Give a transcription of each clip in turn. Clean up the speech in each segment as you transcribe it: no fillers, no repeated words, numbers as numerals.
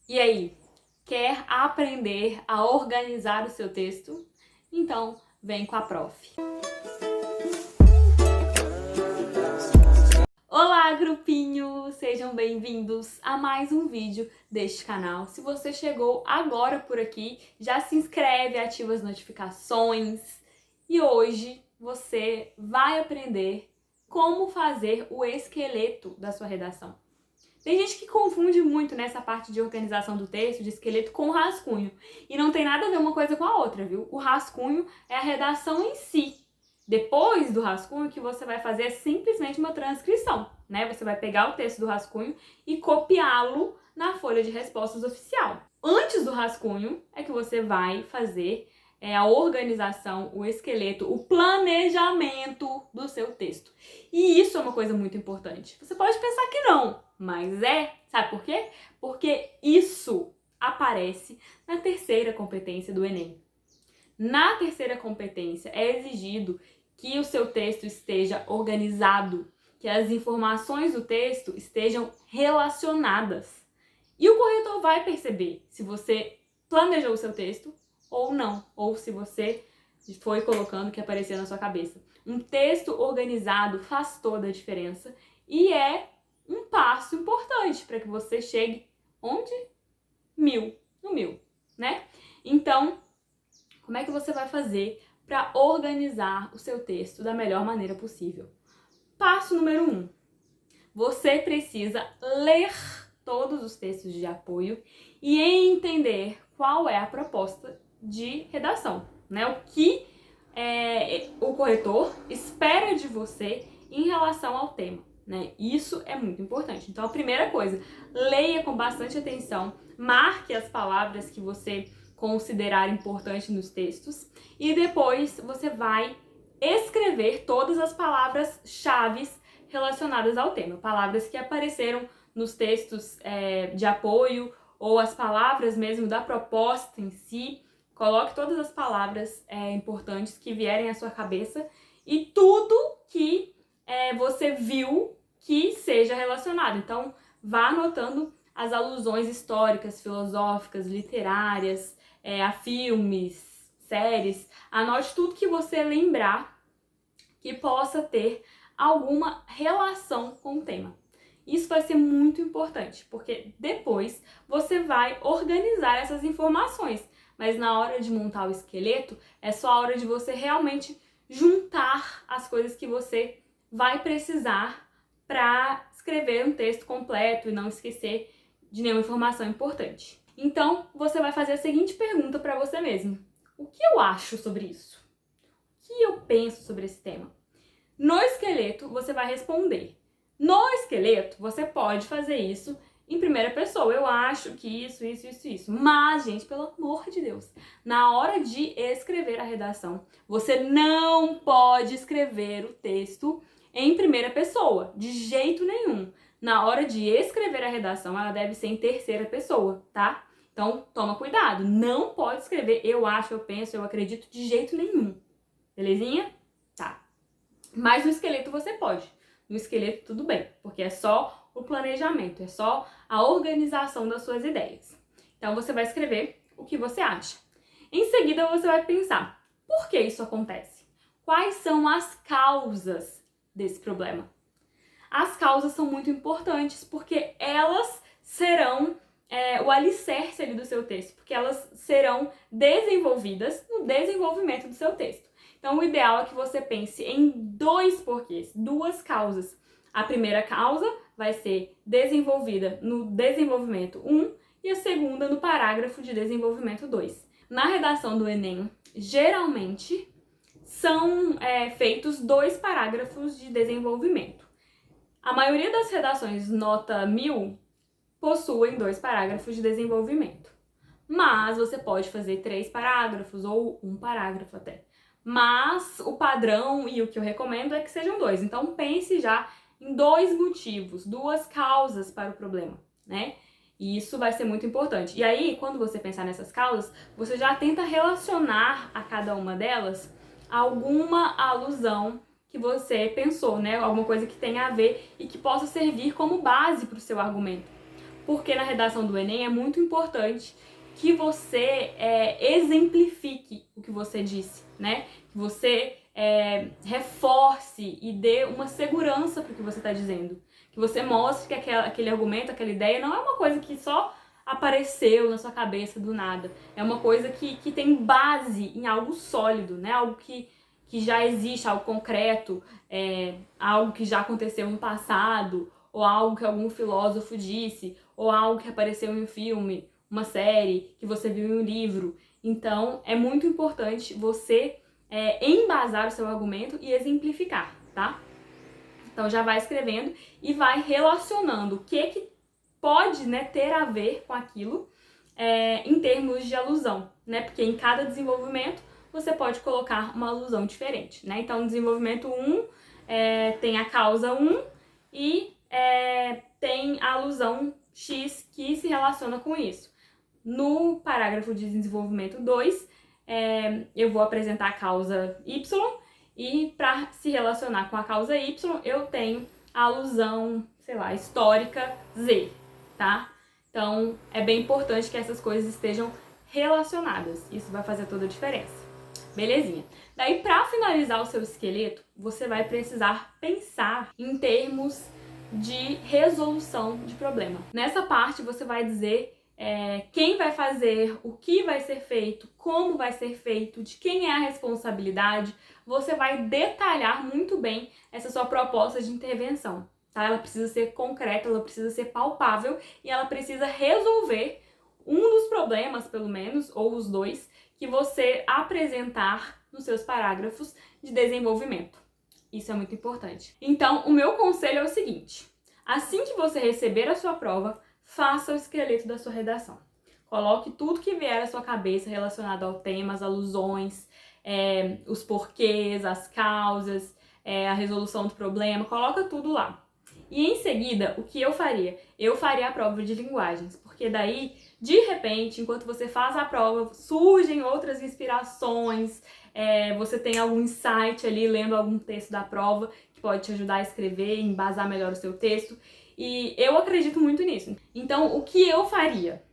E aí, quer aprender a organizar o seu texto? Então, vem com a prof. Olá, grupinho! Sejam bem-vindos a mais um vídeo deste canal. Se você chegou agora por aqui, já se inscreve, ativa as notificações. E hoje você vai aprender como fazer o esqueleto da sua redação. Tem gente que confunde muito nessa parte de organização do texto, de esqueleto, com o rascunho. E não tem nada a ver uma coisa com a outra, viu? O rascunho é a redação em si. Depois do rascunho, o que você vai fazer é simplesmente uma transcrição, né? Você vai pegar o texto do rascunho e copiá-lo na folha de respostas oficial. Antes do rascunho é que você vai fazer a organização, o esqueleto, o planejamento do seu texto. E isso é uma coisa muito importante. Você pode pensar que não, mas sabe por quê? Porque isso aparece na terceira competência do Enem. Na terceira competência é exigido que o seu texto esteja organizado, que as informações do texto estejam relacionadas. E o corretor vai perceber se você planejou o seu texto ou não, ou se você foi colocando o que aparecia na sua cabeça. Um texto organizado faz toda a diferença e é um passo importante para que você chegue onde? No 1000, né? Então, como é que você vai fazer para organizar o seu texto da melhor maneira possível? Passo número 1. Você precisa ler todos os textos de apoio e entender qual é a proposta de redação, né? O que o corretor espera de você em relação ao tema, né? Isso é muito importante. Então, a primeira coisa, leia com bastante atenção, marque as palavras que você considerar importante nos textos e depois você vai escrever todas as palavras-chave relacionadas ao tema, palavras que apareceram nos textos de apoio ou as palavras mesmo da proposta em si. Coloque todas as palavras importantes que vierem à sua cabeça e tudo que você viu que seja relacionado. Então, vá anotando as alusões históricas, filosóficas, literárias, a filmes, séries. Anote tudo que você lembrar que possa ter alguma relação com o tema. Isso vai ser muito importante, porque depois você vai organizar essas informações. Mas na hora de montar o esqueleto, é só a hora de você realmente juntar as coisas que você vai precisar para escrever um texto completo e não esquecer de nenhuma informação importante. Então, você vai fazer a seguinte pergunta para você mesmo: o que eu acho sobre isso? O que eu penso sobre esse tema? No esqueleto, você vai responder. No esqueleto, você pode fazer isso em primeira pessoa. Eu acho que isso. Mas, gente, pelo amor de Deus, na hora de escrever a redação, você não pode escrever o texto em primeira pessoa, de jeito nenhum. Na hora de escrever a redação, ela deve ser em terceira pessoa, tá? Então, toma cuidado. Não pode escrever eu acho, eu penso, eu acredito, de jeito nenhum. Belezinha? Tá. Mas no esqueleto você pode. No esqueleto tudo bem, porque é só o planejamento, é só a organização das suas ideias. Então você vai escrever o que você acha. Em seguida você vai pensar, por que isso acontece? Quais são as causas desse problema? As causas são muito importantes porque elas serão o alicerce ali do seu texto, porque elas serão desenvolvidas no desenvolvimento do seu texto. Então, o ideal é que você pense em 2 porquês, 2 causas. A primeira causa vai ser desenvolvida no desenvolvimento 1 e a segunda no parágrafo de desenvolvimento 2. Na redação do Enem, geralmente são feitos 2 parágrafos de desenvolvimento. A maioria das redações nota 1000 possuem 2 parágrafos de desenvolvimento. Mas você pode fazer 3 parágrafos ou 1 parágrafo até. Mas o padrão e o que eu recomendo é que sejam 2. Então pense já em 2 motivos, 2 causas para o problema, né? E isso vai ser muito importante. E aí, quando você pensar nessas causas, você já tenta relacionar a cada uma delas alguma alusão que você pensou, né? Alguma coisa que tenha a ver e que possa servir como base para o seu argumento. porque na redação do Enem é muito importante que você exemplifique o que você disse, né? Que você reforce e dê uma segurança para o que você está dizendo. Que você mostre que aquele argumento, aquela ideia não é uma coisa que só apareceu na sua cabeça do nada. É uma coisa que tem base em algo sólido, né? Algo que já existe, algo concreto, algo que já aconteceu no passado, ou algo que algum filósofo disse, ou algo que apareceu em um filme, uma série, que você viu em um livro. Então, é muito importante você embasar o seu argumento e exemplificar, tá? Então, já vai escrevendo e vai relacionando o que pode, né, ter a ver com aquilo em termos de alusão, né? Porque em cada desenvolvimento você pode colocar uma alusão diferente, né? Então, no desenvolvimento 1 tem a causa 1 e tem a alusão X que se relaciona com isso. No parágrafo de desenvolvimento 2, eu vou apresentar a causa Y e para se relacionar com a causa Y, eu tenho a alusão, sei lá, histórica Z, tá? Então, é bem importante que essas coisas estejam relacionadas. Isso vai fazer toda a diferença. Belezinha. Daí, para finalizar o seu esqueleto, você vai precisar pensar em termos de resolução de problema. Nessa parte, você vai dizer quem vai fazer, o que vai ser feito, como vai ser feito, de quem é a responsabilidade. Você vai detalhar muito bem essa sua proposta de intervenção, tá? Ela precisa ser concreta, ela precisa ser palpável e ela precisa resolver um dos problemas, pelo menos, ou os dois, que você apresentar nos seus parágrafos de desenvolvimento. Isso é muito importante. Então, o meu conselho é o seguinte: assim que você receber a sua prova, faça o esqueleto da sua redação. Coloque tudo que vier à sua cabeça relacionado ao tema, as alusões, os porquês, as causas, a resolução do problema, coloca tudo lá. E em seguida, o que eu faria? Eu faria a prova de linguagens, porque daí, de repente, enquanto você faz a prova, surgem outras inspirações, você tem algum insight ali lendo algum texto da prova que pode te ajudar a escrever, embasar melhor o seu texto. E eu acredito muito nisso. Então, o que eu faria?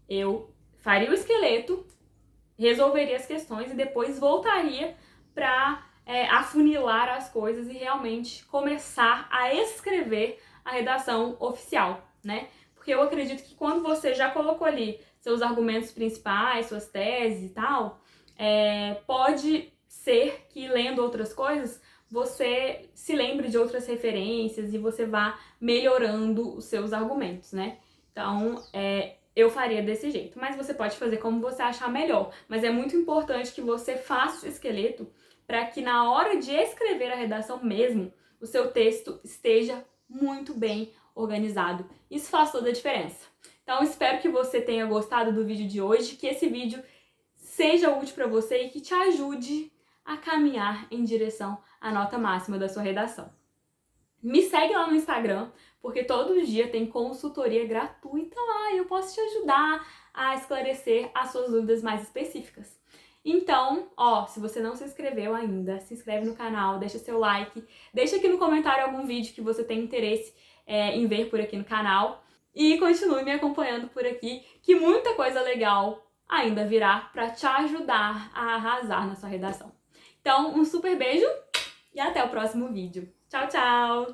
Eu faria o esqueleto, resolveria as questões e depois voltaria para afunilar as coisas e realmente começar a escrever a redação oficial, né? Porque eu acredito que quando você já colocou ali seus argumentos principais, suas teses e tal, pode ser que lendo outras coisas você se lembre de outras referências e você vá melhorando os seus argumentos, né? Então, eu faria desse jeito, mas você pode fazer como você achar melhor. Mas é muito importante que você faça o esqueleto para que na hora de escrever a redação mesmo, o seu texto esteja muito bem organizado. Isso faz toda a diferença. Então, espero que você tenha gostado do vídeo de hoje, que esse vídeo seja útil para você e que te ajude a caminhar em direção à nota máxima da sua redação. Me segue lá no Instagram, porque todo dia tem consultoria gratuita lá e eu posso te ajudar a esclarecer as suas dúvidas mais específicas. Então, se você não se inscreveu ainda, se inscreve no canal, deixa seu like, deixa aqui no comentário algum vídeo que você tem interesse em ver por aqui no canal e continue me acompanhando por aqui, que muita coisa legal ainda virá para te ajudar a arrasar na sua redação. Então, um super beijo e até o próximo vídeo. Tchau, tchau!